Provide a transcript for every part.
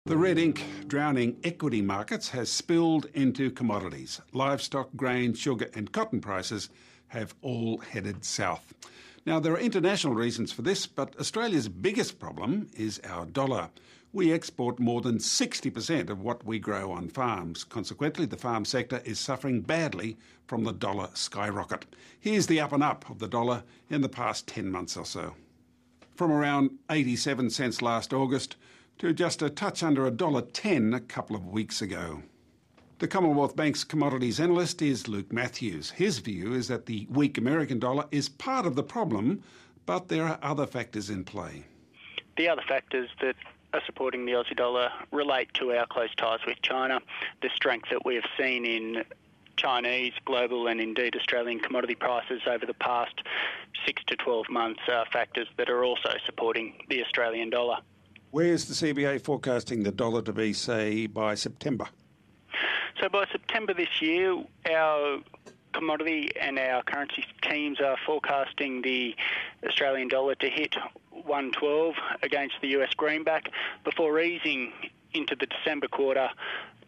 The red ink drowning equity markets has spilled into commodities. Livestock, grain, sugar and cotton prices have all headed south. Now, there are international reasons for this, but Australia's biggest problem is our dollar. We export more than 60% of what we grow on farms. Consequently, the farm sector is suffering badly from the dollar skyrocket. Here's the up and up of the dollar in the past 10 months or so. From around 87 cents last August to just a touch under $1.10 a couple of weeks ago. The Commonwealth Bank's commodities analyst is Luke Matthews. His view is that the weak American dollar is part of the problem, but there are other factors in play. The other factors that are supporting the Aussie dollar relate to our close ties with China, the strength that we have seen in Chinese, global and indeed Australian commodity prices over the past 6 to 12 months are factors that are also supporting the Australian dollar. Where's the CBA forecasting the dollar to be, say, by September? So by September this year, our commodity and our currency teams are forecasting the Australian dollar to hit 112 against the US greenback before easing into the December quarter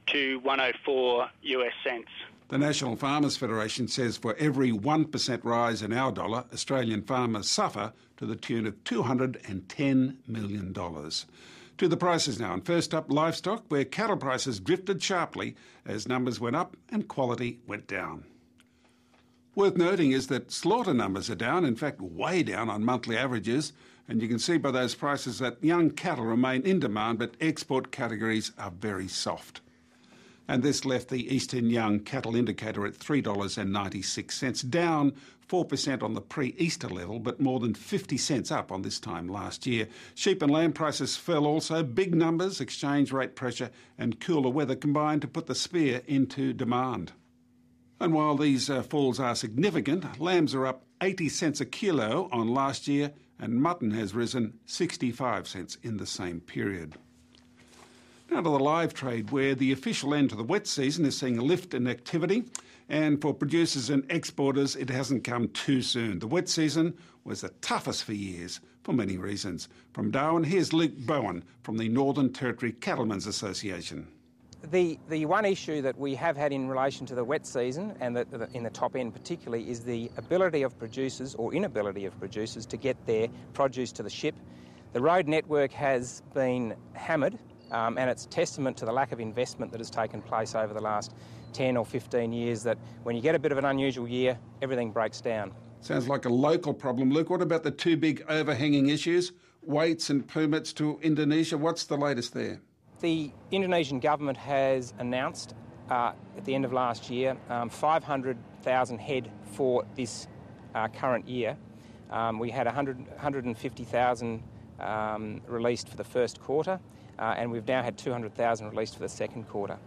to 104 US cents. The National Farmers Federation says for every 1% rise in our dollar, Australian farmers suffer to the tune of $210 million. To the prices now, and first up, livestock, where cattle prices drifted sharply as numbers went up and quality went down. Worth noting is that slaughter numbers are down, in fact way down on monthly averages, and you can see by those prices that young cattle remain in demand, but export categories are very soft. And this left the Eastern Young Cattle Indicator at $3.96, down 4% on the pre-Easter level, but more than 50 cents up on this time last year. Sheep and lamb prices fell also. Big numbers, exchange rate pressure and cooler weather combined to put the spear into demand. And while these falls are significant, lambs are up 80 cents a kilo on last year and mutton has risen 65 cents in the same period. Now to the live trade, where the official end to the wet season is seeing a lift in activity, and for producers and exporters it hasn't come too soon. The wet season was the toughest for years for many reasons. From Darwin, here's Luke Bowen from the Northern Territory Cattlemen's Association. The one issue that we have had in relation to the wet season, and in the top end particularly, is the ability of producers or inability of producers to get their produce to the ship. The road network has been hammered, and it's testament to the lack of investment that has taken place over the last 10 or 15 years that when you get a bit of an unusual year, everything breaks down. Sounds like a local problem. Luke, what about the two big overhanging issues, weights and permits to Indonesia? What's the latest there? The Indonesian government has announced at the end of last year 500,000 head for this current year. We had 150,000 released for the first quarter. And we've now had 200,000 released for the second quarter.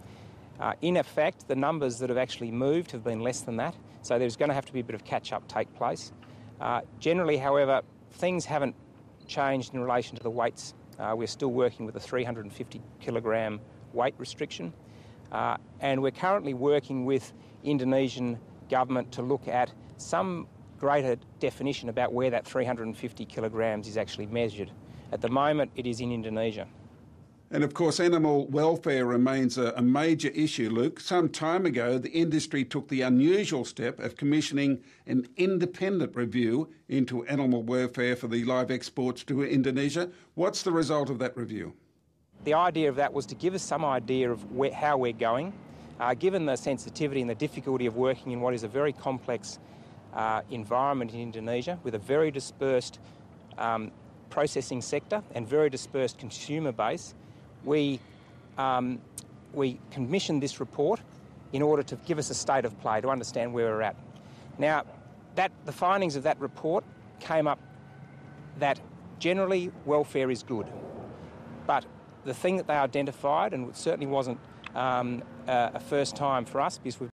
In effect, the numbers that have actually moved have been less than that, so there's going to have to be a bit of catch-up take place. Generally, however, things haven't changed in relation to the weights. We're still working with a 350 kilogram weight restriction, and we're currently working with Indonesian government to look at some greater definition about where that 350 kilograms is actually measured. At the moment, it is in Indonesia. And of course, animal welfare remains a major issue, Luke. Some time ago, the industry took the unusual step of commissioning an independent review into animal welfare for the live exports to Indonesia. What's the result of that review? The idea of that was to give us some idea of how we're going, given the sensitivity and the difficulty of working in what is a very complex environment in Indonesia with a very dispersed processing sector and very dispersed consumer base. We commissioned this report in order to give us a state of play, to understand where we're at. Now, the findings of that report came up that generally welfare is good. But the thing that they identified, and it certainly wasn't a first time for us because we've